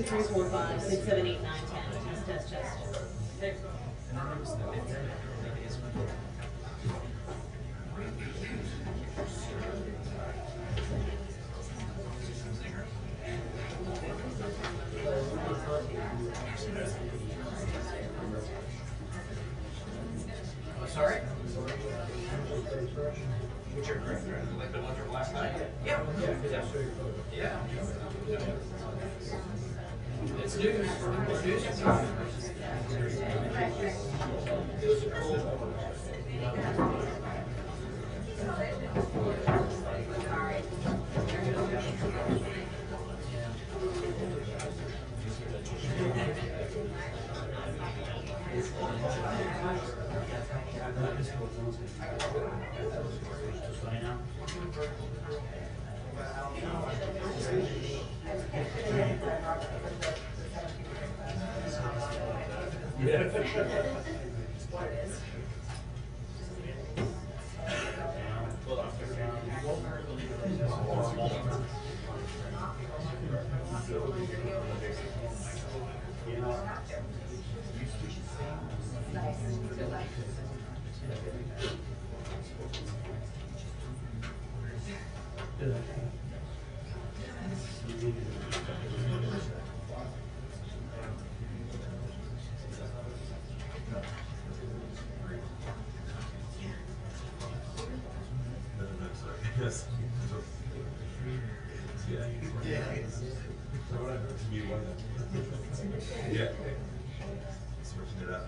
3, 4, 5, 6, 7, 8, 9, 10. Test, test. Sorry? Which are correct? Like the ones from last night? Yeah. Yeah. It's news. It's news. It was a cool. Yes. Yeah. Switching it up.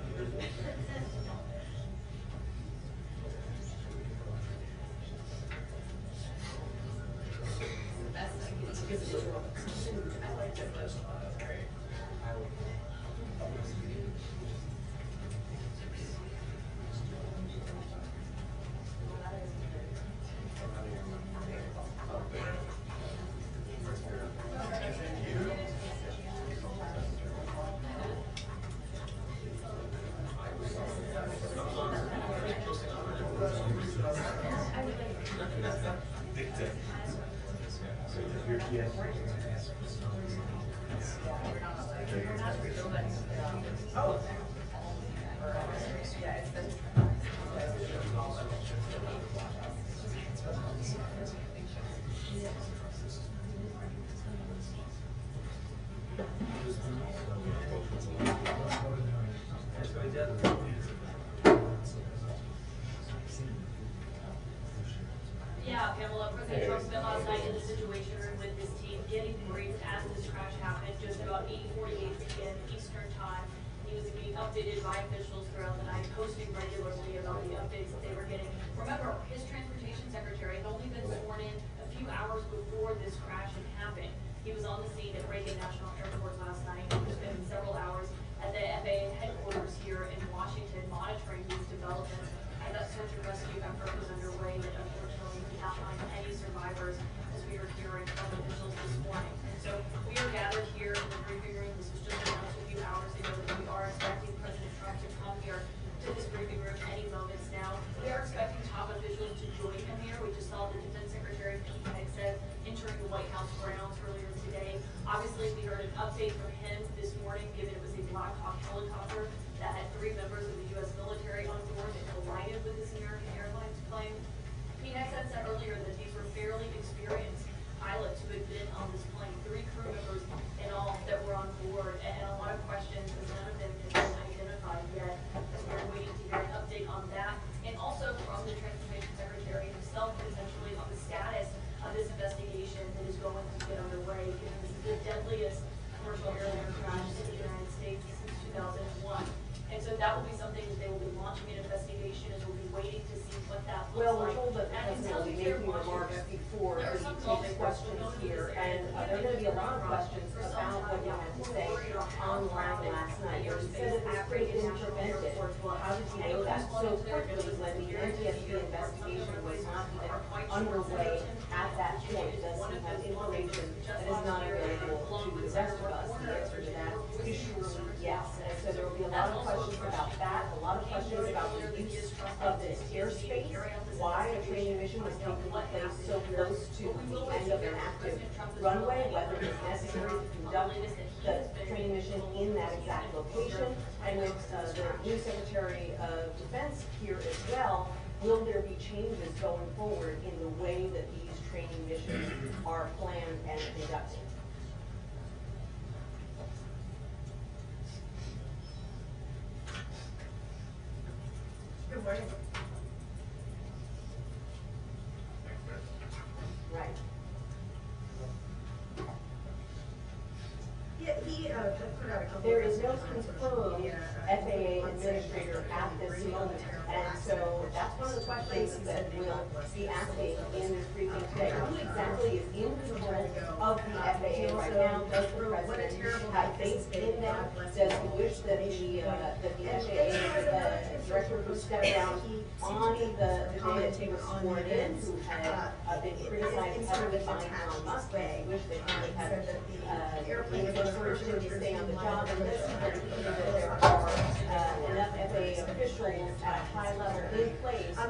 Yeah, Pamela, President Trump spent last night in the Situation Room with his team getting briefed as this crash happened just about 8:48 p.m. Eastern Time. He was being updated by officials throughout the night, posting regularly about the updates that they were getting. Remember, his transportation secretary had only been sworn in a few hours before this crash had happened. He was on the scene at Reagan National Airport last night. He spent several hours at the FAA headquarters here in Washington monitoring these developments. And that search and rescue effort was underway, but unfortunately did not find any survivors, as we are hearing from officials this morning. And so we are gathered here in the briefing room. This was just announced a few hours ago that we are expecting President Trump to come here to this briefing room any moments now. We are expecting top officials to join him here. We just saw the Defense Secretary Pete Hegseth entering the White House grounds earlier today. Obviously, we heard an update from him this morning, given it was a Black Hawk-helicopter that had 3 members of the U.S. military on board that collided with this American Airlines plane. Pete Hegseth said earlier that these were fairly experienced pilots who had been on this plane, 3 crew members in all that were on board, and a lot of questions, as none of them have been identified yet, as we're waiting to hear an update on that, and also from the Transportation Secretary himself, essentially on the status of this investigation that is going to get underway, given this is the deadliest commercial airliner crash in the United States since 2001. And so that will be something that they will be launching an investigation, as we'll be waiting to see what that looks like. Well, we're told that the president will be making remarks before he takes questions here, and there are going to be a lot of questions about what he had to say online last night. He said it was pretty intervented. How did he know that so quickly when the NTSB investigation was not even underway at that point? Does he have information that is not available to the rest of us? The answer to that is surely yes. And so there will be a lot of questions about that, a lot of questions about the use of this airspace, why a training mission was taking place so close to the end of an active runway, whether it was necessary to conduct the location, and with the new Secretary of Defense here as well, will there be changes going forward in the way that these training missions are planned and conducted? Good morning. Right. Yeah, he put out a couple. There is no confirmed FAA administrator at this moment, and so that's one of the questions that we'll be asking in this briefing today. Who exactly is in control of the FAA right now? Does the president have faith in them? Does he wish that the FAA director who stepped down on the day that he was sworn in, who had been criticized heavily by Elon Musk, does he wish that he had encouraged him to stay on the job? And this is very clear that there are enough FAA officials at a high level in place to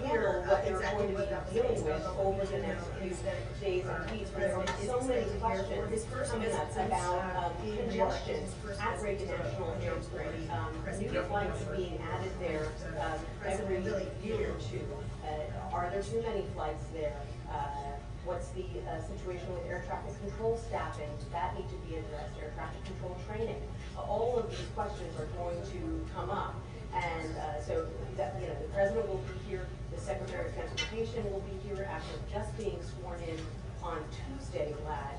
handle what they're going to be dealing with over the next few days and weeks. There are so many questions coming up about congestion at Reagan National Airport, new flights being added there every year or two. Are there too many flights there? What's the situation with air traffic control staffing? Does that need to be addressed? Air traffic control training? All of these questions are going to come up. And so that, the president will be here, the Secretary of Transportation will be here after just being sworn in on Tuesday, Glad.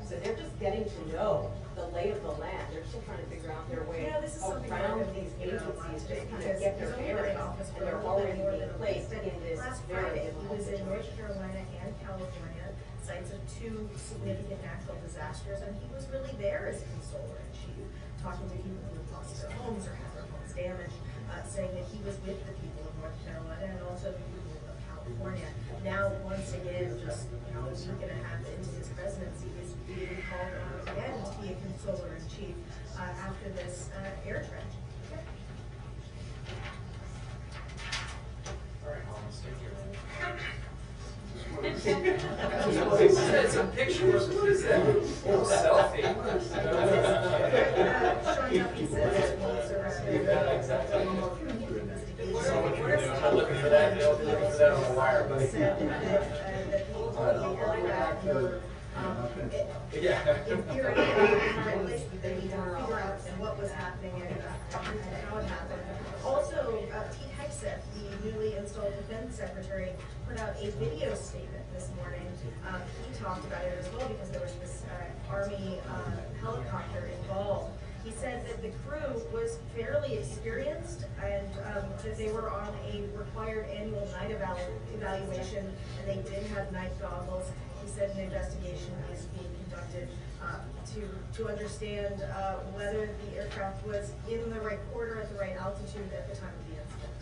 So they're just getting to know the lay of the land. They're still trying to figure out their way around these agencies, just kind of get their bearings, and they're already being placed in this very difficult situation. situation. North Carolina and California, sites of two significant natural disasters, and he was really there as consoler in chief, talking to people who had lost their homes or had their homes damaged, saying that he was with the people of North Carolina and also the people of California. Now, once again, just a week and a half into his presidency, is being called on again to be a consoler in chief after this air tragedy. All right, I'll stick here. It's a picture. What is that? Selfie. Showing up, he says, I'm looking for that. They'll be looking for that on the wire. What was happening and how it happened. Also, Pete Hegseth, the newly installed defense secretary, put out a video statement this morning. He talked about it as well because there was this Army helicopter involved. He said that the crew was fairly experienced and that they were on a required annual night evaluation and they did have night goggles. He said an investigation is being conducted to understand whether the aircraft was in the right quarter at the right altitude at the time of the incident.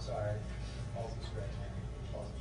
sorry. False scratch. False.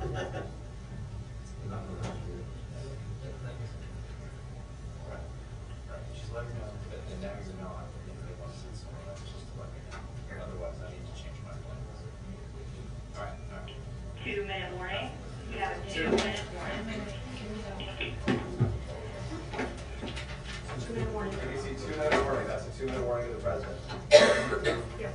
Just let me know, and now you know if they want to sit somewhere else, just to let me know. Otherwise, I need to change my plans. All right. 2-minute warning. You have a 2-minute warning. You see 2-minute warning, that's a 2-minute warning of the president. Yeah.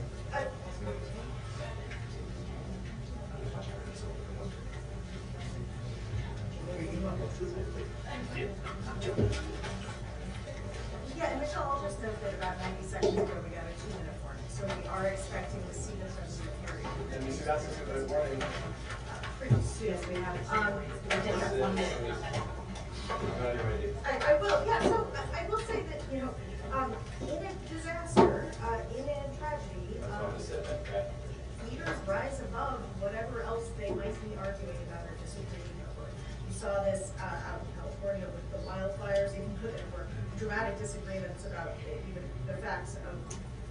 Yeah, and Michelle, I'll just note that about 90 seconds ago, we got a 2-minute warning, so we are expecting to see the president period. And you see that's a 2-minute warning. Pretty soon, we have, We just have 1 minute. I will, yeah, so I will say that, you know, in a disaster, in a tragedy, leaders rise above whatever else they might be arguing about or disagreeing over. You saw this out in California with the wildfires, even though there were dramatic disagreements about even the facts of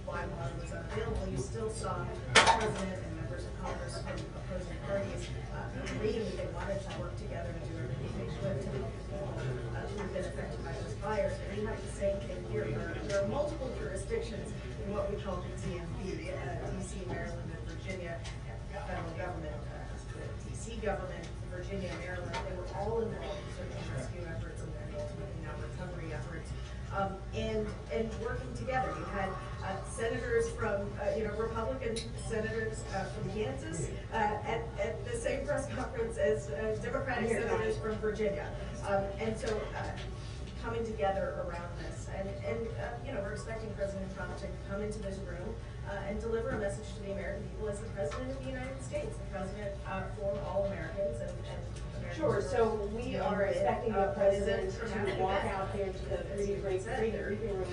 why water was unavailable. You still saw the president and members of Congress from opposing parties agreeing that they wanted to work together and do everything they could to help people who've been affected by those fires. And we have the same thing here. There are multiple jurisdictions in what we call the DMV, DC, Maryland, and Virginia, federal government, the DC government, Virginia, Maryland. They were all involved in search and rescue efforts and ultimately now recovery efforts. And working together. You had senators from, Republican senators from Kansas at the same press conference as Democratic senators from Virginia. And so coming together around this. And we're expecting President Trump to come into this room and deliver a message to the American people as the President of the United States, the President for all Americans and Americans. Sure, so we are expecting the president to walk out here to the briefing room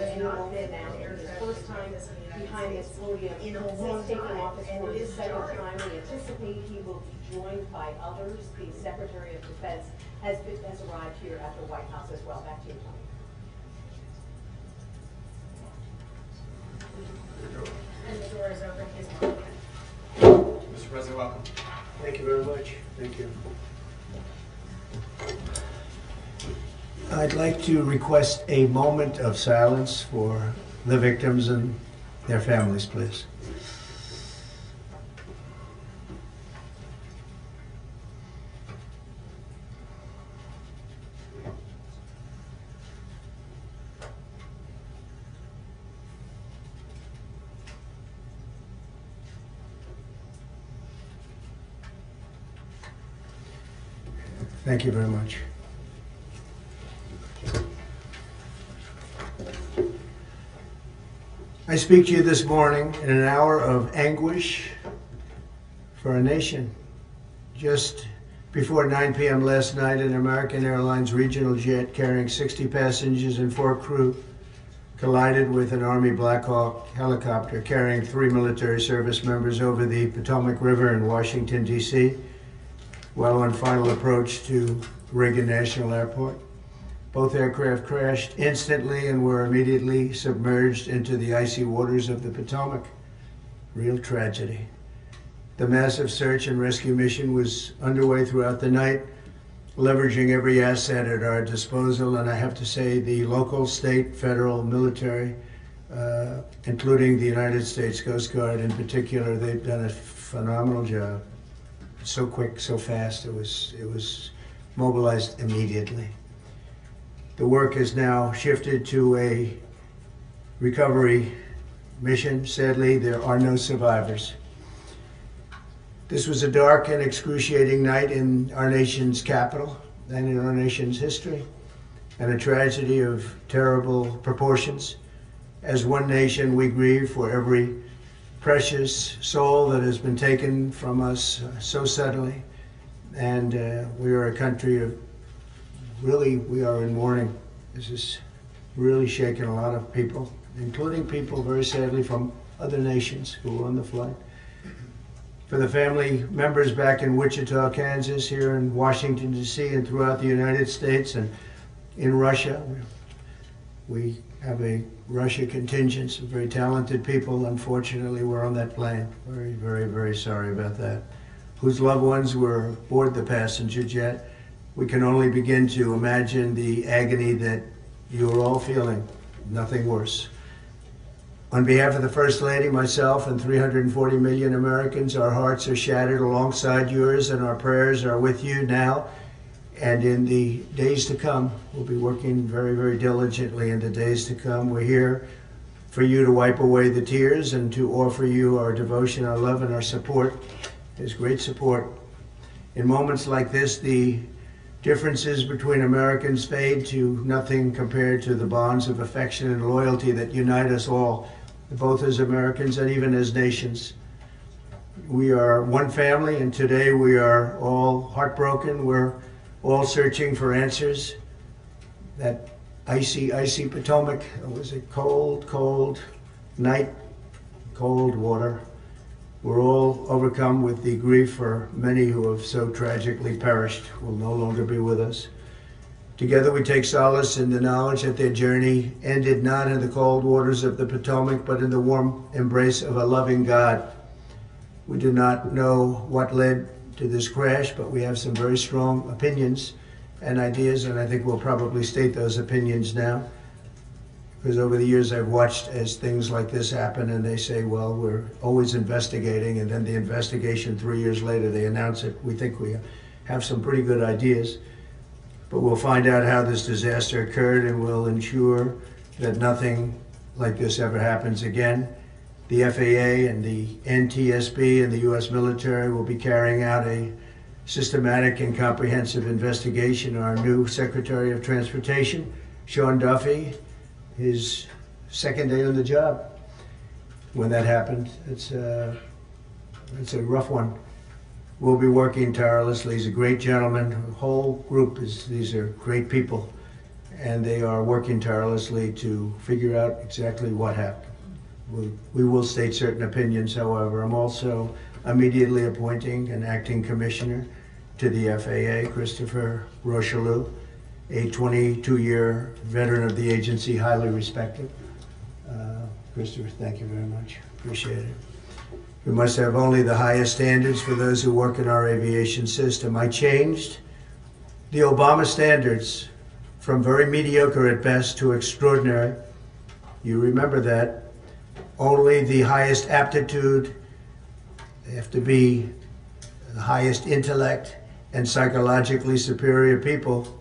and walk in now. It's the first time behind this podium. He's taking office for the second time. We anticipate he will be joined by others. The Secretary of Defense has arrived here at the White House as well. Back to you, Tony. And the door is open. He's welcome. Mr. President, welcome. Thank you very much. Thank you. I'd like to request a moment of silence for the victims and their families, please. Thank you very much. I speak to you this morning in an hour of anguish for a nation. Just before 9 p.m. last night, an American Airlines regional jet carrying 60 passengers and 4 crew collided with an Army Black Hawk-helicopter carrying 3 military service members over the Potomac River in Washington, D.C., while on final approach to Reagan National Airport. Both aircraft crashed instantly and were immediately submerged into the icy waters of the Potomac. Real tragedy. The massive search and rescue mission was underway throughout the night, leveraging every asset at our disposal, and I have to say the local, state, federal, military, including the United States Coast Guard in particular, they've done a phenomenal job. So quick, so fast, it was mobilized immediately. The work has now shifted to a recovery mission. Sadly, there are no survivors. This was a dark and excruciating night in our nation's capital and in our nation's history, and a tragedy of terrible proportions. As one nation, we grieve for every precious soul that has been taken from us so suddenly, and we are a country of we are in mourning. This has really shaken a lot of people, including people very sadly from other nations who were on the flight. For the family members back in Wichita, Kansas, here in Washington, D.C., and throughout the United States and in Russia, we have a Russia contingent of very talented people. Unfortunately, we're on that plane. Very, very, very sorry about that. whose loved ones were aboard the passenger jet, we can only begin to imagine the agony that you are all feeling. Nothing worse. On behalf of the First Lady, myself, and 340 million Americans, our hearts are shattered alongside yours, and our prayers are with you now and in the days to come. We'll be working very, very diligently in the days to come. We're here for you to wipe away the tears and to offer you our devotion, our love, and our support. There's great support. In moments like this, the differences between Americans fade to nothing compared to the bonds of affection and loyalty that unite us all, both as Americans and even as nations. We are one family, and today we are all heartbroken. We're all searching for answers. That icy, icy Potomac, it was a cold, cold night, cold water. We're all overcome with the grief for many who have so tragically perished, will no longer be with us. Together we take solace in the knowledge that their journey ended not in the cold waters of the Potomac, but in the warm embrace of a loving God. We do not know what led to this crash, but we have some very strong opinions and ideas, and I think we'll probably state those opinions now. Because over the years I've watched as things like this happen, and they say, well, we're always investigating, and then the investigation 3 years later, they announce it. We think we have some pretty good ideas. But we'll find out how this disaster occurred, and we'll ensure that nothing like this ever happens again. The FAA and the NTSB and the U.S. military will be carrying out a systematic and comprehensive investigation. Our new Secretary of Transportation, Sean Duffy, his second day on the job when that happened. It's a rough one. We'll be working tirelessly. He's a great gentleman. The whole group these are great people, and they are working tirelessly to figure out exactly what happened. We will state certain opinions, however. I'm also immediately appointing an acting commissioner to the FAA, Christopher Rocheleau, a 22-year veteran of the agency, highly respected. Christopher, thank you very much. Appreciate it. We must have only the highest standards for those who work in our aviation system. I changed the Obama standards from very mediocre at best to extraordinary. You remember that. Only the highest aptitude, they have to be the highest intellect and psychologically superior people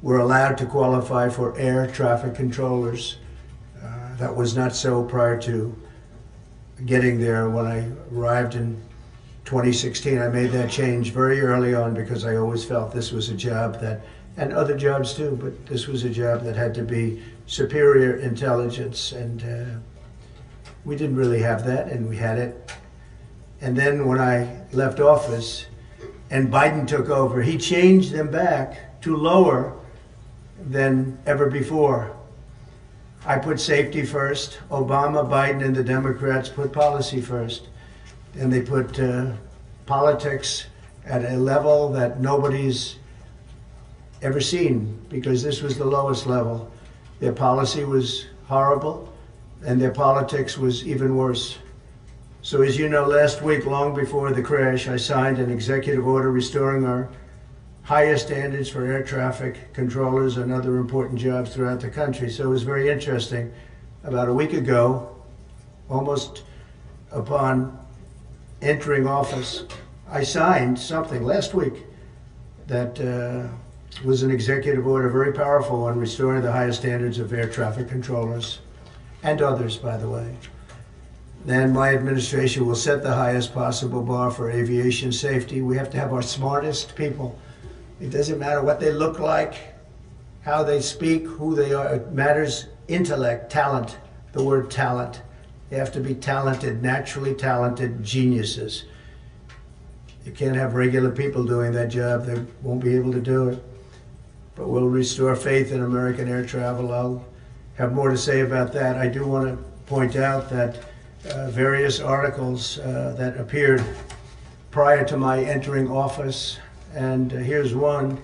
were allowed to qualify for air traffic controllers. That was not so prior to getting there. When I arrived in 2016, I made that change very early on because I always felt this was a job that, and other jobs too, but this was a job that had to be superior intelligence, and we didn't really have that, and we had it. And then when I left office and Biden took over, he changed them back to lower than ever before. I put safety first. Obama, Biden, and the Democrats put policy first. And they put politics at a level that nobody's ever seen, because this was the lowest level. Their policy was horrible, and their politics was even worse. So as you know, last week, long before the crash, I signed an executive order restoring our highest standards for air traffic controllers and other important jobs throughout the country. So it was very interesting. About a week ago, almost upon entering office, I signed something last week that was an executive order, very powerful, on restoring the highest standards of air traffic controllers, and others, by the way. Then my administration will set the highest possible bar for aviation safety. We have to have our smartest people. It doesn't matter what they look like, how they speak, who they are. It matters intellect, talent, the word talent. They have to be talented, naturally talented geniuses. You can't have regular people doing that job. They won't be able to do it. But we'll restore faith in American air travel. I'll have more to say about that. I do want to point out that various articles that appeared prior to my entering office, and here's one.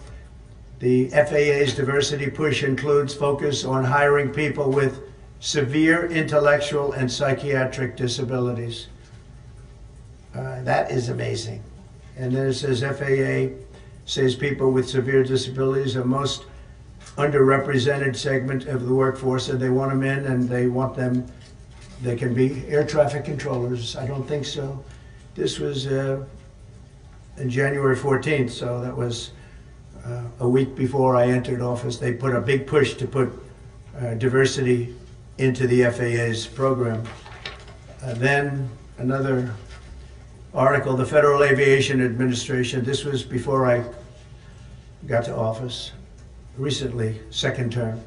The FAA's diversity push includes focus on hiring people with severe intellectual and psychiatric disabilities. That is amazing. And then it says FAA says people with severe disabilities are most underrepresented segment of the workforce, and they want them in, and they want them, they can be air traffic controllers. I don't think so. This was in January 14th, so that was a week before I entered office. They put a big push to put diversity into the FAA's program. Then another article, the Federal Aviation Administration, this was before I got to office, recently, second term.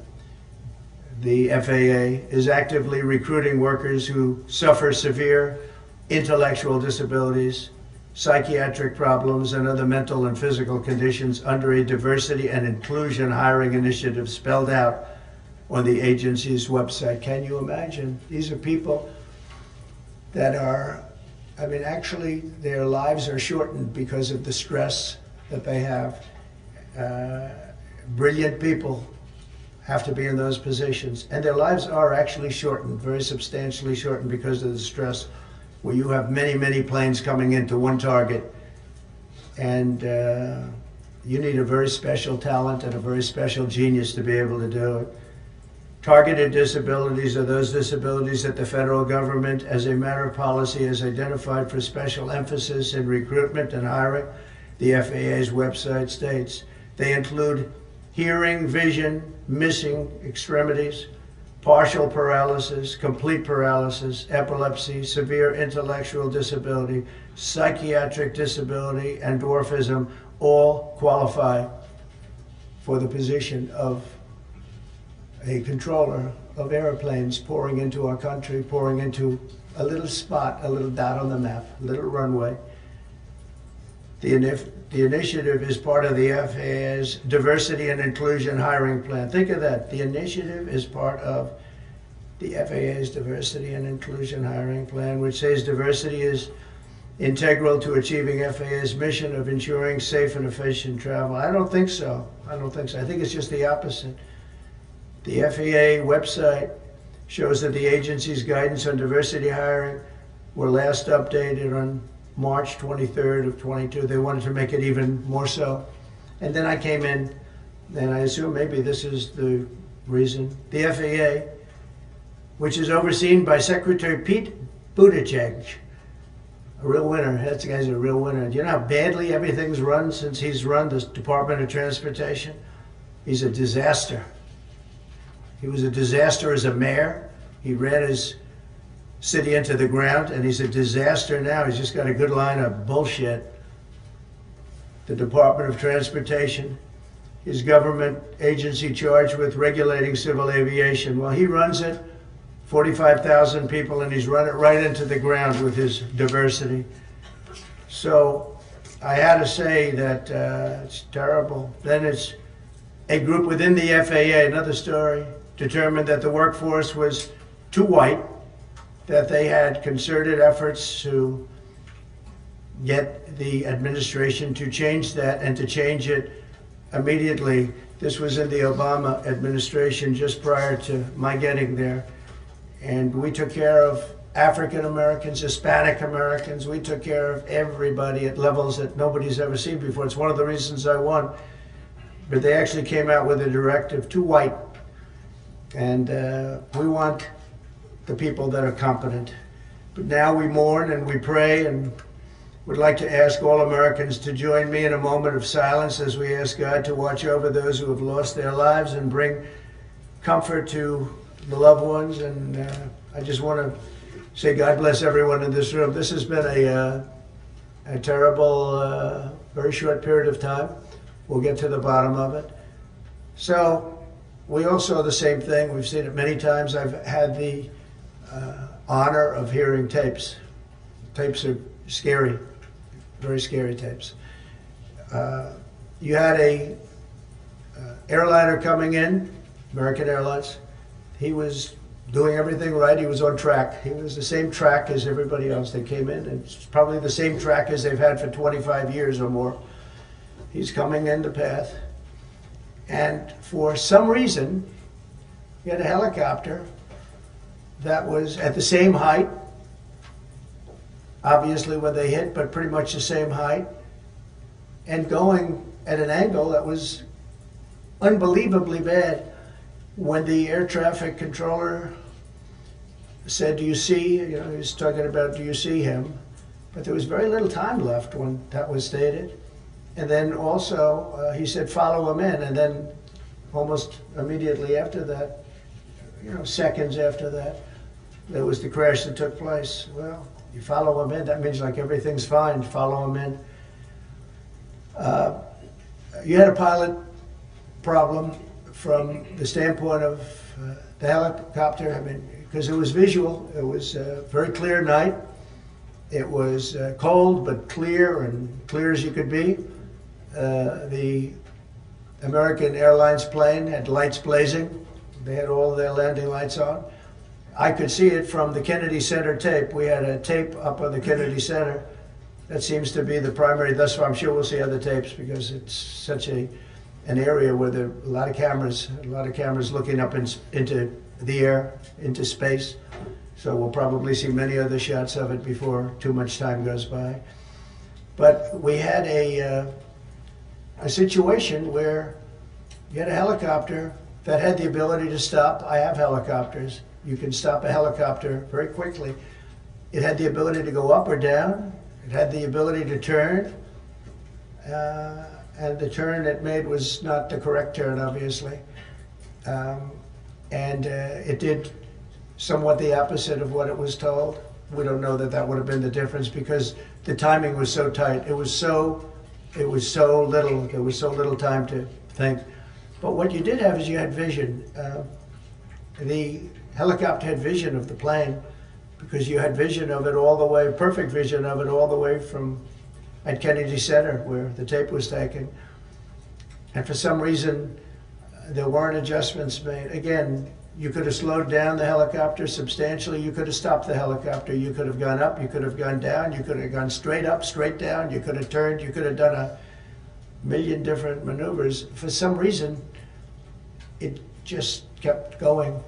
The FAA is actively recruiting workers who suffer severe intellectual disabilities, psychiatric problems, and other mental and physical conditions under a diversity and inclusion hiring initiative spelled out on the agency's website. Can you imagine? These are people that are, I mean, actually their lives are shortened because of the stress that they have. Brilliant people have to be in those positions, and their lives are actually shortened, very substantially shortened, because of the stress, where you have many, many planes coming into one target, and you need a very special talent and a very special genius to be able to do it. Targeted disabilities are those disabilities that the federal government, as a matter of policy, has identified for special emphasis in recruitment and hiring. The FAA's website states they include hearing, vision, missing extremities, partial paralysis, complete paralysis, epilepsy, severe intellectual disability, psychiatric disability, and dwarfism all qualify for the position of a controller of airplanes pouring into our country, pouring into a little spot, a little dot on the map, a little runway. The initiative is part of the FAA's Diversity and Inclusion Hiring Plan. Think of that. The initiative is part of the FAA's Diversity and Inclusion Hiring Plan, which says diversity is integral to achieving FAA's mission of ensuring safe and efficient travel. I don't think so. I don't think so. I think it's just the opposite. The FAA website shows that the agency's guidance on diversity hiring were last updated on March 23rd of 22. They wanted to make it even more so. And then I came in, and I assume maybe this is the reason. The FAA, which is overseen by Secretary Pete Buttigieg, a real winner. That guy's a real winner. Do you know how badly everything's run since he's run the Department of Transportation? He's a disaster. He was a disaster as a mayor. He ran his city into the ground, and he's a disaster now. He's just got a good line of bullshit. The Department of Transportation, his government agency charged with regulating civil aviation. Well, he runs it, 45,000 people, and he's run it right into the ground with his diversity. So I had to say that it's terrible. Then it's a group within the FAA, another story, determined that the workforce was too white, that they had concerted efforts to get the administration to change that and to change it immediately. This was in the Obama administration just prior to my getting there. And we took care of African Americans, Hispanic Americans. We took care of everybody at levels that nobody's ever seen before. It's one of the reasons I won. But they actually came out with a directive, too white. And we want the people that are competent. But now we mourn and we pray, and would like to ask all Americans to join me in a moment of silence as we ask God to watch over those who have lost their lives and bring comfort to the loved ones. And I just want to say God bless everyone in this room. This has been a terrible, very short period of time. We'll get to the bottom of it. So we all saw the same thing. We've seen it many times. I've had the honor of hearing tapes. Tapes are scary, very scary tapes. You had a airliner coming in, American Airlines. He was doing everything right. He was on track. He was the same track as everybody else that came in, and it's probably the same track as they've had for 25 years or more. He's coming in the path. And for some reason, he had a helicopter that was at the same height, obviously when they hit, but pretty much the same height. and going at an angle that was unbelievably bad. When the air traffic controller said, "Do you see?" You know, he was talking about, "Do you see him?" But there was very little time left when that was stated. And then also he said, "Follow him in," and then almost immediately after that, you know, seconds after that, there was the crash that took place. Well, you follow him in, that means like everything's fine, follow him in. You had a pilot problem from the standpoint of the helicopter, I mean, because it was visual. It was a very clear night. It was cold but clear, and clear as you could be. The American Airlines plane had lights blazing. They had all their landing lights on. I could see it from the Kennedy Center tape. We had a tape up on the Kennedy Center. That seems to be the primary. Thus far, I'm sure we'll see other tapes because it's such an area where there are a lot of cameras looking up into the air, into space. So we'll probably see many other shots of it before too much time goes by. But we had a situation where you had a helicopter that had the ability to stop. I have helicopters. You can stop a helicopter very quickly. It had the ability to go up or down. It had the ability to turn. And the turn it made was not the correct turn, obviously. It did somewhat the opposite of what it was told. We don't know that that would have been the difference because the timing was so tight. It was so little. There was so little time to think. But what you did have is you had vision. The helicopter had vision of the plane because you had vision of it all the way, perfect vision of it all the way from at Kennedy Center where the tape was taken. And for some reason, there weren't adjustments made. Again, you could have slowed down the helicopter substantially. You could have stopped the helicopter. You could have gone up. You could have gone down. You could have gone straight up, straight down. You could have turned. You could have done a million different maneuvers. For some reason, it just kept going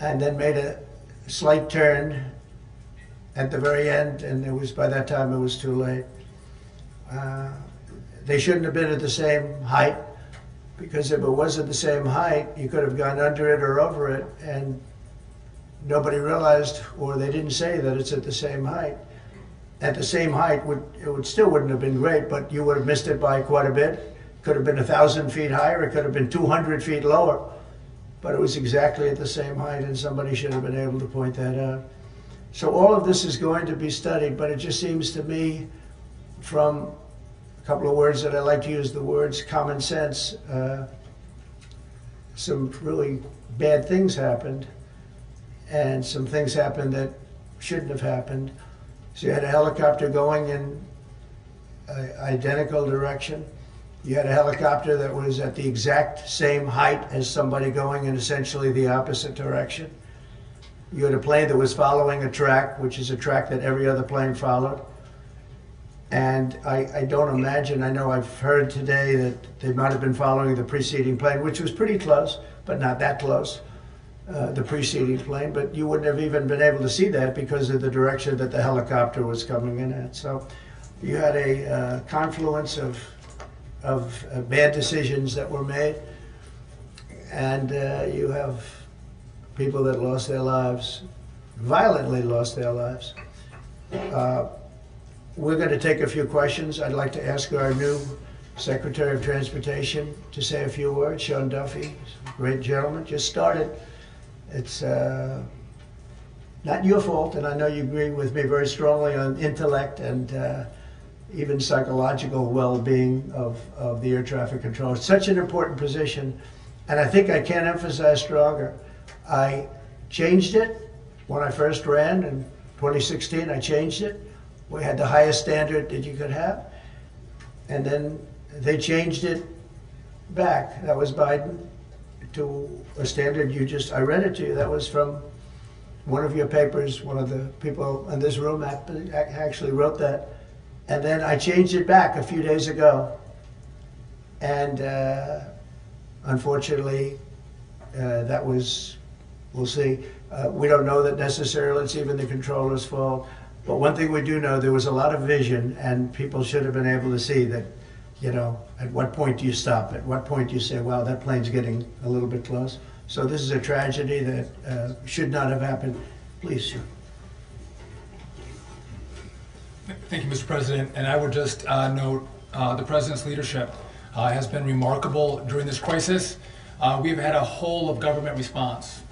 and then made a slight turn at the very end, and it was, by that time it was too late. They shouldn't have been at the same height, because if it was at the same height, you could have gone under it or over it, and nobody realized, or they didn't say that it's at the same height. At the same height, still wouldn't have been great, but you would have missed it by quite a bit. It could have been 1,000 feet higher, it could have been 200 feet lower, but it was exactly at the same height, and somebody should have been able to point that out. So all of this is going to be studied, but it just seems to me, from a couple of words that I like to use, the words common sense, some really bad things happened, and some things happened that shouldn't have happened. So you had a helicopter going in an identical direction. You had a helicopter that was at the exact same height as somebody going in essentially the opposite direction. You had a plane that was following a track, which is a track that every other plane followed. And I don't imagine, I know I've heard today that they might have been following the preceding plane, which was pretty close, but not that close, the preceding plane. But you wouldn't have even been able to see that because of the direction that the helicopter was coming in at. So you had a confluence of bad decisions that were made. And you have people that lost their lives, violently lost their lives. We're going to take a few questions. I'd like to ask our new Secretary of Transportation to say a few words. Sean Duffy, great gentleman, just started. It's not your fault, and I know you agree with me very strongly on intellect and even psychological well-being of the air traffic control. It's such an important position, and I think I can't emphasize stronger. I changed it when I first ran in 2016. I changed it. We had the highest standard that you could have, and then they changed it back. That was Biden, to a standard I read it to you. That was from one of your papers. One of the people in this room actually wrote that. And then I changed it back a few days ago. And unfortunately, that was, we'll see. We don't know that necessarily it's even the controller's fault. But one thing we do know, there was a lot of vision, and people should have been able to see that You know, at what point do you stop? At what point do you say, wow, that plane's getting a little bit close? So this is a tragedy that should not have happened. Please, sir. Thank you, Mr. President. And I would just note the President's leadership has been remarkable during this crisis. We've had a whole of government response,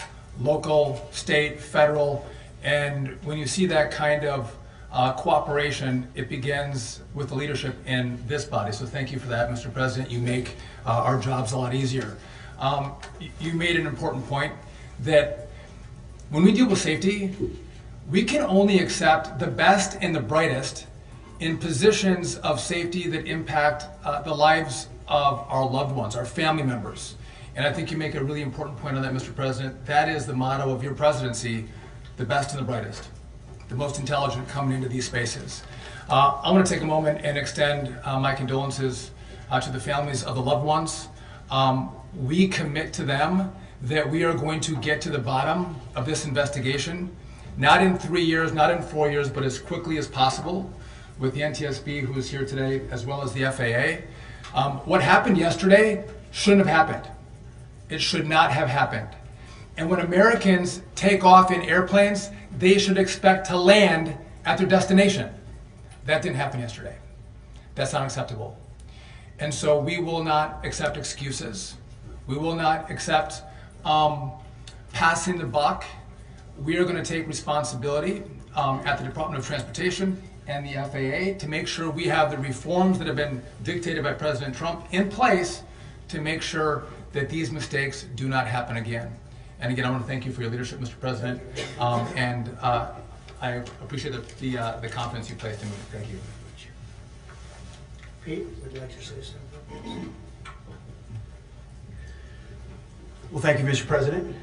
local, state, federal, and when you see that kind of cooperation, it begins with the leadership in this body. So thank you for that, Mr. President. You make our jobs a lot easier. You made an important point that when we deal with safety, we can only accept the best and the brightest in positions of safety that impact the lives of our loved ones, our family members. And I think you make a really important point on that, Mr. President. That is the motto of your presidency, the best and the brightest, the most intelligent coming into these spaces. I want to take a moment and extend my condolences to the families of the loved ones. We commit to them that we are going to get to the bottom of this investigation, not in 3 years, not in 4 years, but as quickly as possible with the NTSB, who is here today, as well as the FAA. What happened yesterday shouldn't have happened. It should not have happened. And when Americans take off in airplanes, they should expect to land at their destination. That didn't happen yesterday. That's not acceptable. And so we will not accept excuses. We will not accept passing the buck. We are going to take responsibility at the Department of Transportation and the FAA to make sure we have the reforms that have been dictated by President Trump in place to make sure that these mistakes do not happen again. And again, I want to thank you for your leadership, Mr. President, and I appreciate the confidence you placed in me. Thank you. Pete, would you like to say something? Well, thank you, Mr. President.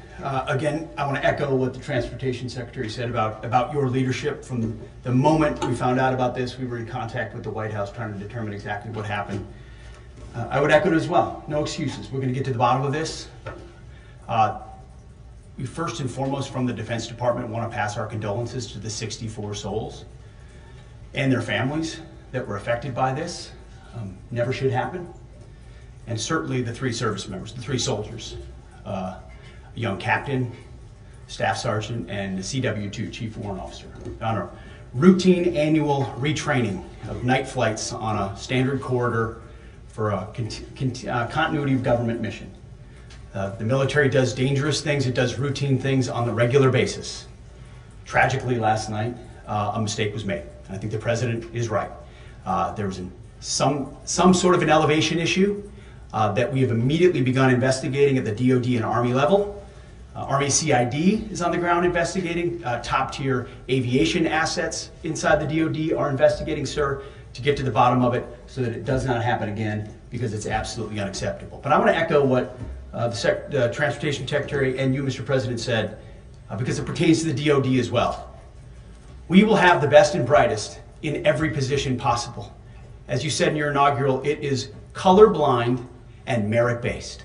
Again, I want to echo what the Transportation Secretary said about your leadership. From the moment we found out about this, we were in contact with the White House trying to determine exactly what happened. I would echo it as well. No excuses. We're going to get to the bottom of this. We first and foremost, from the Defense Department, want to pass our condolences to the 64 souls and their families that were affected by this. Never should happen. And certainly the 3 service members, the 3 soldiers, a young captain, staff sergeant, and the CW2, Chief Warrant Officer, on a routine annual retraining of night flights on a standard corridor for a continuity of government mission. The military does dangerous things, it does routine things on the regular basis. Tragically, last night, a mistake was made. I think the President is right. There was some sort of an elevation issue that we have immediately begun investigating at the DoD and Army level. Army CID is on the ground investigating. Top tier aviation assets inside the DoD are investigating, sir, to get to the bottom of it so that it does not happen again, because it's absolutely unacceptable. But I want to echo what the Transportation Secretary and you, Mr. President, said, because it pertains to the DoD as well. We will have the best and brightest in every position possible. As you said in your inaugural, it is colorblind and merit-based.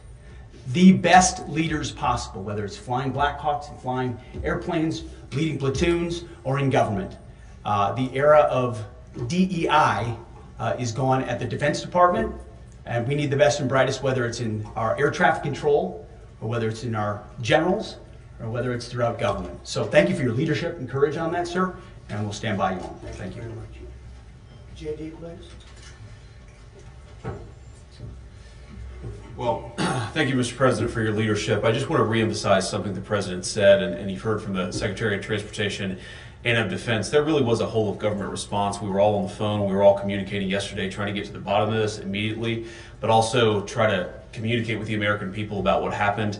The best leaders possible, whether it's flying Black Hawks and flying airplanes, leading platoons, or in government. The era of DEI is gone at the Defense Department, and we need the best and brightest, whether it's in our air traffic control, or whether it's in our generals, or whether it's throughout government. So thank you for your leadership and courage on that, sir, and we'll stand by you on it. Thank you very much. JD, please. Well, thank you, Mr. President, for your leadership. I just want to reemphasize something the President said, and you've heard from the Secretary of Transportation and of Defense. There really was a whole of government response. We were all on the phone. We were all communicating yesterday, trying to get to the bottom of this immediately, but also try to communicate with the American people about what happened.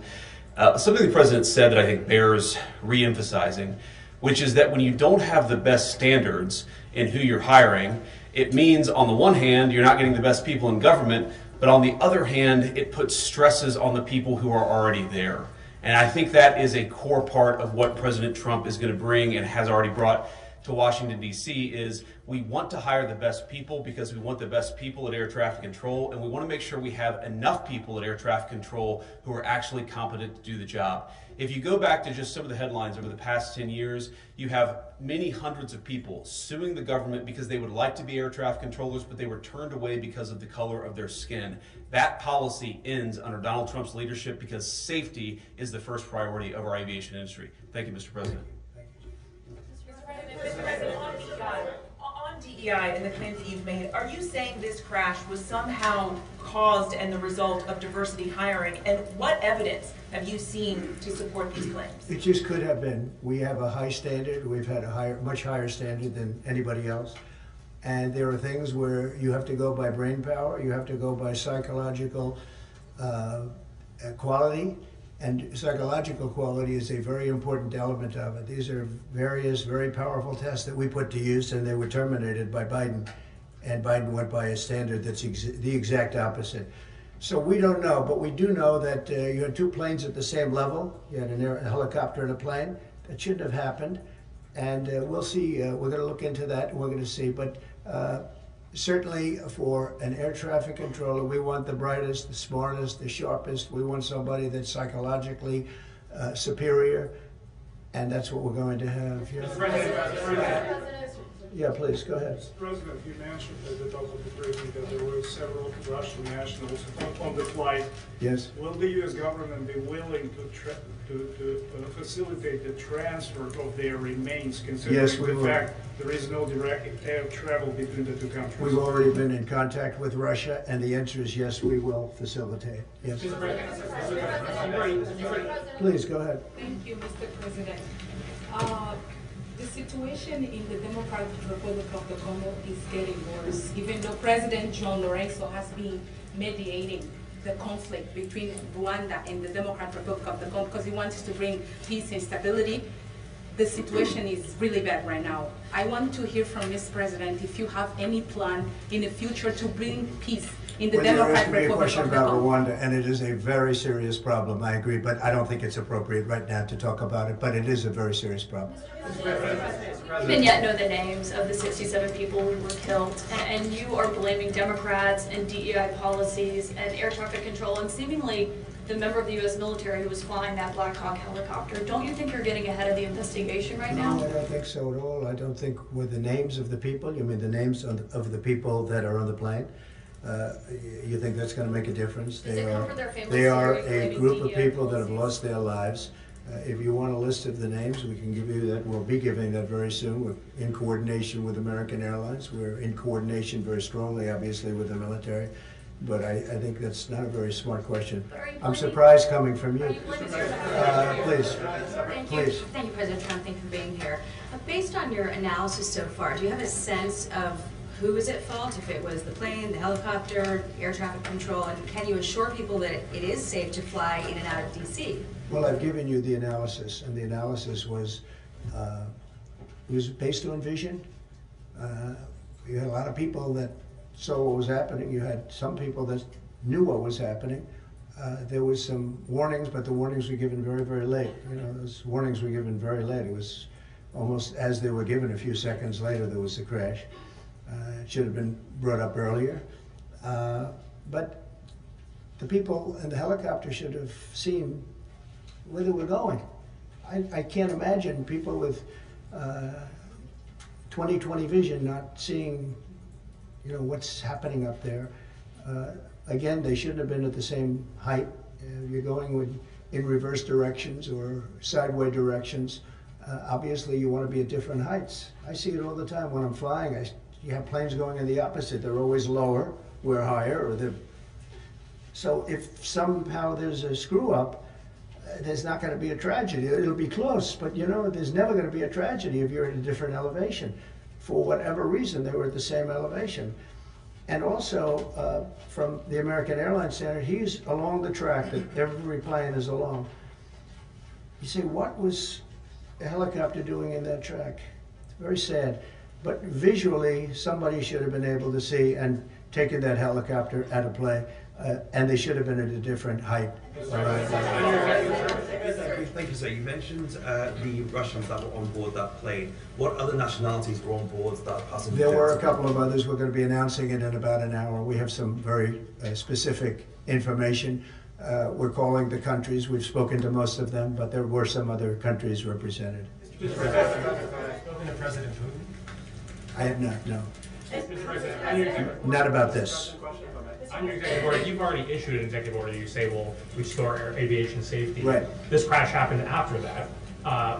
Something the President said that I think bears reemphasizing, which is that when you don't have the best standards in who you're hiring, it means on the one hand, you're not getting the best people in government, but on the other hand, it puts stresses on the people who are already there. And I think that is a core part of what President Trump is going to bring and has already brought to Washington, D.C. is we want to hire the best people because we want the best people at air traffic control, and we want to make sure we have enough people at air traffic control who are actually competent to do the job. If you go back to just some of the headlines over the past 10 years, you have many hundreds of people suing the government because they would like to be air traffic controllers, but they were turned away because of the color of their skin. That policy ends under Donald Trump's leadership because safety is the first priority of our aviation industry. Thank you, Mr. President. Mr. President, on DEI and the claims that you've made, are you saying this crash was somehow caused and the result of diversity hiring? And what evidence have you seen to support these claims? It just could have been. We have a high standard. We've had a much higher standard than anybody else. And there are things where you have to go by brain power, you have to go by psychological quality. And psychological quality is a very important element of it. These are various very powerful tests that we put to use, and they were terminated by Biden. And Biden went by a standard that's the exact opposite. So we don't know, but we do know that you had two planes at the same level. You had a helicopter and a plane. That shouldn't have happened. And we'll see. We're going to look into that, and we're going to see. But certainly for an air traffic controller, we want the brightest, the smartest, the sharpest. We want somebody that's psychologically superior, and that's what we're going to have. Yeah, yeah, please, go ahead. Mr. President, you mentioned at the top of the briefing that there were several Russian nationals on the flight. Yes. Will the U.S. government be willing to facilitate the transfer of their remains, considering the fact there is no direct air travel between the two countries? We've already been in contact with Russia, and the answer is yes, we will facilitate. Yes. Please, go ahead. Thank you, Mr. President. The situation in the Democratic Republic of the Congo is getting worse, even though President John Lorenzo has been mediating the conflict between Rwanda and the Democratic Republic of the Congo because he wants to bring peace and stability. The situation is really bad right now. I want to hear from Ms. President if you have any plan in the future to bring peace in the Democratic Republic of the Congo. A question about Rwanda, and it is a very serious problem, I agree, but I don't think it's appropriate right now to talk about it, but it is a very serious problem. We even yet know the names of the 67 people who were killed, and you are blaming Democrats and DEI policies and air traffic control and seemingly the member of the U.S. military who was flying that Black Hawk helicopter. Don't you think you're getting ahead of the investigation right now? No, I don't think so at all. I don't think with the names of the people, you mean the names of the people that are on the plane? You think that's going to make a difference? They are a group of people that have lost their lives. If you want a list of the names, we can give you that. We'll be giving that very soon. We're in coordination with American Airlines. We're in coordination very strongly, obviously, with the military. But I think that's not a very smart question. I'm surprised coming from you. Please. Thank you, President Trump. Thank you for being here. Based on your analysis so far, do you have a sense of who was at fault, if it was the plane, the helicopter, air traffic control, and can you assure people that it is safe to fly in and out of D.C.? Well, I've given you the analysis, and the analysis was based on vision. You had a lot of people that saw what was happening. You had some people that knew what was happening. There was some warnings, but the warnings were given very, very late. You know, those warnings were given very late. It was almost as they were given. A few seconds later, there was a crash. It should have been brought up earlier. But the people in the helicopter should have seen where they were going. I can't imagine people with 20/20 vision not seeing, you know, what's happening up there. Again, they shouldn't have been at the same height. You're going in reverse directions or sideways directions. Obviously, you want to be at different heights. I see it all the time when I'm flying. You have planes going in the opposite. They're always lower, we're higher. So if somehow there's a screw up, there's not going to be a tragedy. It'll be close, but you know, there's never going to be a tragedy if you're at a different elevation. For whatever reason, they were at the same elevation. And also, from the American Airlines Center, he's along the track that every plane is along. You say, what was a helicopter doing in that track? It's very sad. But visually, somebody should have been able to see and taken that helicopter out of play. and they should have been at a different height. Thank you, sir. You mentioned the Russians that were on board that plane. What other nationalities were on board that passenger? There were a couple of others. We're going to be announcing it in about an hour. We have some very specific information. We're calling the countries. We've spoken to most of them, but there were some other countries represented. Spoken to President Putin? I have not, no. Mr. President, not about this. On your executive order, you've already issued an executive order. You say will restore aviation safety. Right. This crash happened after that.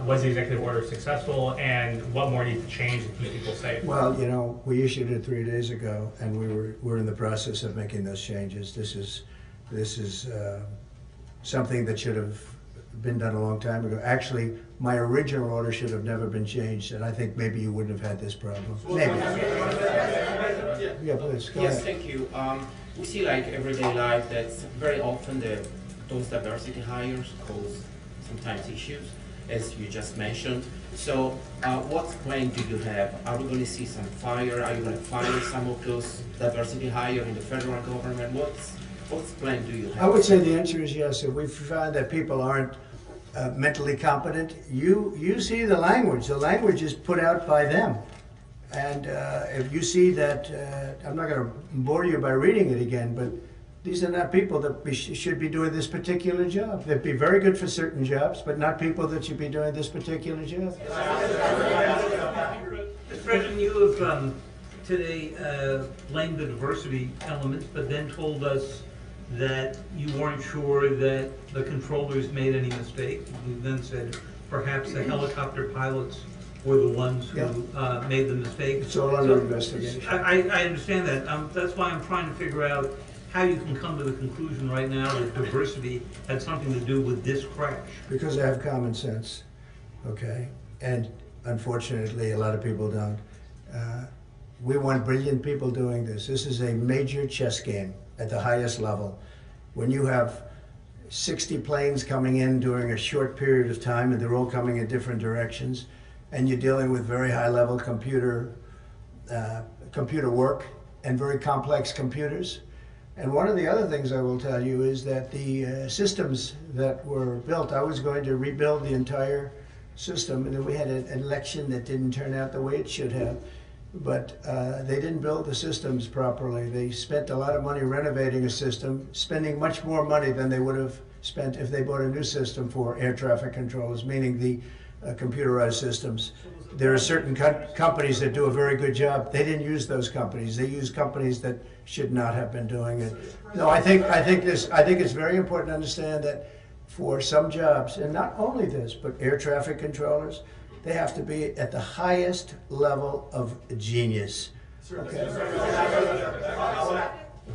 Was the executive order successful, and what more needs to change to keep people safe? Well, you know, we issued it 3 days ago, and we're in the process of making those changes. This is something that should have been done a long time ago. Actually, my original order should have never been changed, and I think maybe you wouldn't have had this problem. Maybe. Yeah, please, go Yes, ahead. thank you. We see like everyday life that very often those diversity hires cause sometimes issues, as you just mentioned. So what plan do you have? Are we going to see some fire? Are you going to fire some of those diversity hires in the federal government? What plan do you have? I would say the answer is yes. If we find that people aren't mentally competent, you see the language. The language is put out by them. And if you see that, I'm not going to bore you by reading it again, but these are not people that should be doing this particular job. They'd be very good for certain jobs, but not people that should be doing this particular job. Mr. President, you have today blamed the diversity element, but then told us that you weren't sure that the controllers made any mistake. You then said perhaps the helicopter pilots were the ones who made the mistake. It's all under investigation. I understand that. That's why I'm trying to figure out how you can come to the conclusion right now that diversity had something to do with this crash. Because I have common sense, okay? And unfortunately, a lot of people don't. We want brilliant people doing this. This is a major chess game at the highest level. When you have 60 planes coming in during a short period of time, and they're all coming in different directions, and you're dealing with very high-level computer work and very complex computers. And one of the other things I will tell you is that the systems that were built, I was going to rebuild the entire system, and then we had an election that didn't turn out the way it should have. But they didn't build the systems properly. They spent a lot of money renovating a system, spending much more money than they would have spent if they bought a new system for air traffic controllers, meaning the computerized systems. There are certain companies that do a very good job. They didn't use those companies. They used companies that should not have been doing it. No, I think it's very important to understand that for some jobs, and not only this, but air traffic controllers, they have to be at the highest level of genius. Okay.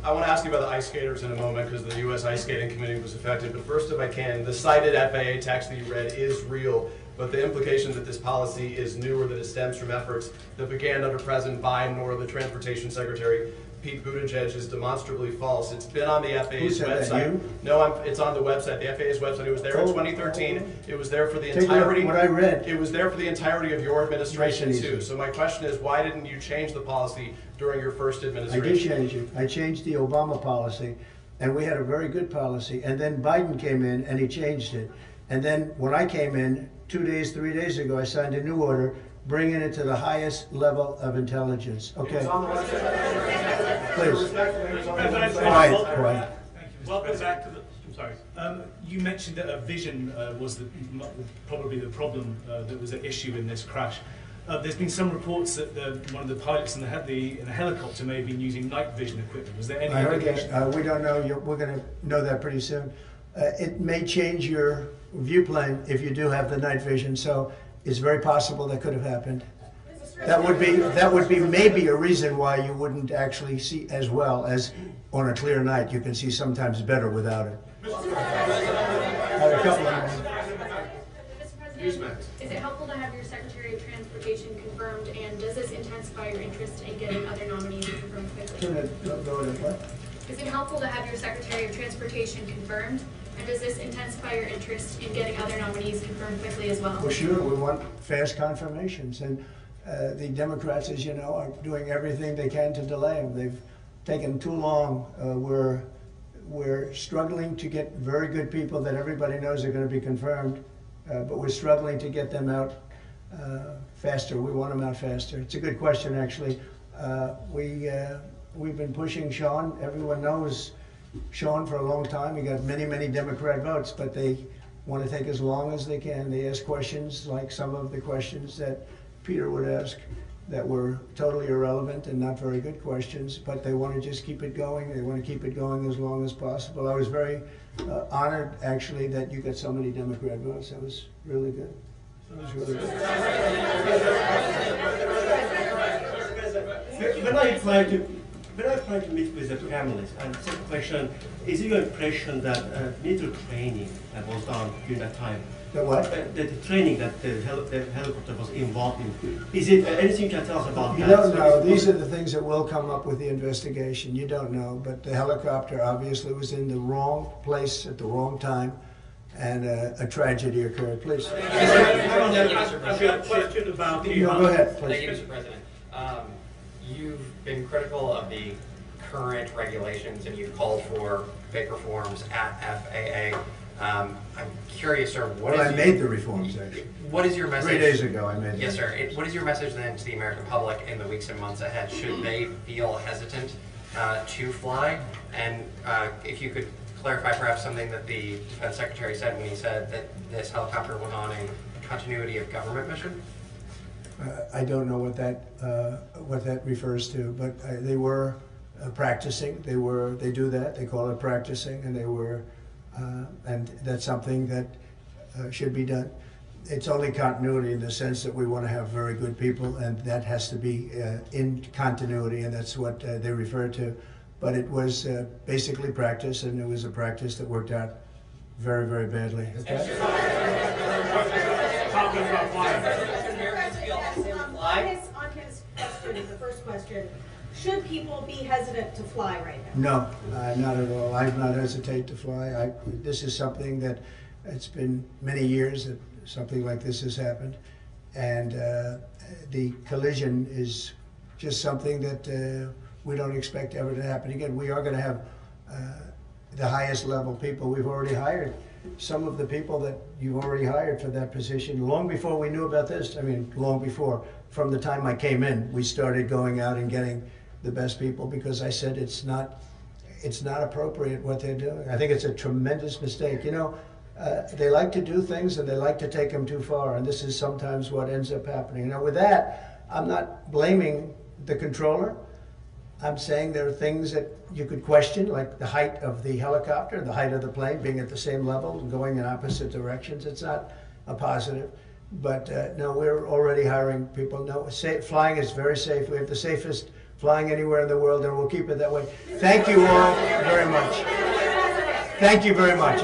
I want to ask you about the ice skaters in a moment because the U.S. Ice Skating Committee was affected. But first, if I can, the cited FAA text that you read is real. But the implication that this policy is new or that it stems from efforts that began under President Biden or the Transportation Secretary Pete Buttigieg is demonstrably false. It's been on the FAA's website. No, it's on the website, the FAA's website. It was there in 2013. It was there for the entirety. What I read. It was there for the entirety of your administration too. So my question is, why didn't you change the policy during your first administration? I did change it. I changed the Obama policy, and we had a very good policy. And then Biden came in and he changed it. And then when I came in 3 days ago, I signed a new order bringing it to the highest level of intelligence. Okay. Please. Quiet. Welcome back to the. I'm sorry. You mentioned that a vision was probably the problem that was at issue in this crash. There's been some reports that one of the pilots in the helicopter may have been using night vision equipment. Was there any indication? We don't know. We're going to know that pretty soon. It may change your view plane if you do have the night vision. So it's very possible that could have happened. That would be maybe a reason why you wouldn't actually see as well as on a clear night. You can see sometimes better without it. Mr. President, is it helpful to have your Secretary of Transportation confirmed, and does this intensify your interest in getting other nominees confirmed quickly? Is it helpful to have your Secretary of Transportation confirmed, and does this intensify your interest in getting other nominees confirmed quickly as well? Well, sure. We want fast confirmations, and the Democrats, as you know, are doing everything they can to delay them. They've taken too long. We're we're struggling to get very good people that everybody knows are going to be confirmed, but we're struggling to get them out faster. We want them out faster. It's a good question, actually. We've been pushing Sean. Everyone knows Sean for a long time. He got many, many Democrat votes, but they want to take as long as they can. They ask questions like some of the questions that Peter would ask that were totally irrelevant and not very good questions, but they want to just keep it going. They want to keep it going as long as possible. I was very honored, actually, that you got so many Democrat votes. That was really good. That was really good. When I try to meet with the families, and second question, is it your impression that military training that was done during that time? The what? The training that the helicopter was involved in. Is it anything you can tell us about that? You don't know. These are the things that will come up with the investigation. You don't know, but the helicopter obviously was in the wrong place at the wrong time, and a tragedy occurred. Please. I've got a question about the... No, go ahead, please. Thank you, Mr. President. You've been critical of the current regulations, and you've called for big reforms at FAA. I'm curious, sir, I made the reforms, actually. What is your message? 3 days ago, I made them. Yes, sir. What is your message then to the American public in the weeks and months ahead? Should they feel hesitant to fly? And if you could clarify perhaps something that the Defense Secretary said when he said that this helicopter was on a continuity of government mission? I don't know what that refers to, but they were practicing. They do that. They call it practicing, and they were, and that's something that should be done. It's only continuity in the sense that we want to have very good people, and that has to be in continuity, and that's what they refer to. But it was basically practice, and it was a practice that worked out very, very badly. Okay? On his question, the first question, should people be hesitant to fly right now? No, not at all. I do not hesitate to fly. This is something that it's been many years that something like this has happened, and the collision is just something that we don't expect ever to happen again. We are going to have the highest level people. We've already hired some of the people that you've already hired for that position long before we knew about this. I mean, long before. From the time I came in, we started going out and getting the best people because I said it's not appropriate what they're doing. I think it's a tremendous mistake. You know, they like to do things and they like to take them too far, and this is sometimes what ends up happening. Now, with that, I'm not blaming the controller. I'm saying there are things that you could question, like the height of the helicopter, the height of the plane being at the same level and going in opposite directions. It's not a positive. But no, we're already hiring people. No, flying is very safe. We have the safest flying anywhere in the world, and we'll keep it that way. Thank you all very much. Thank you very much.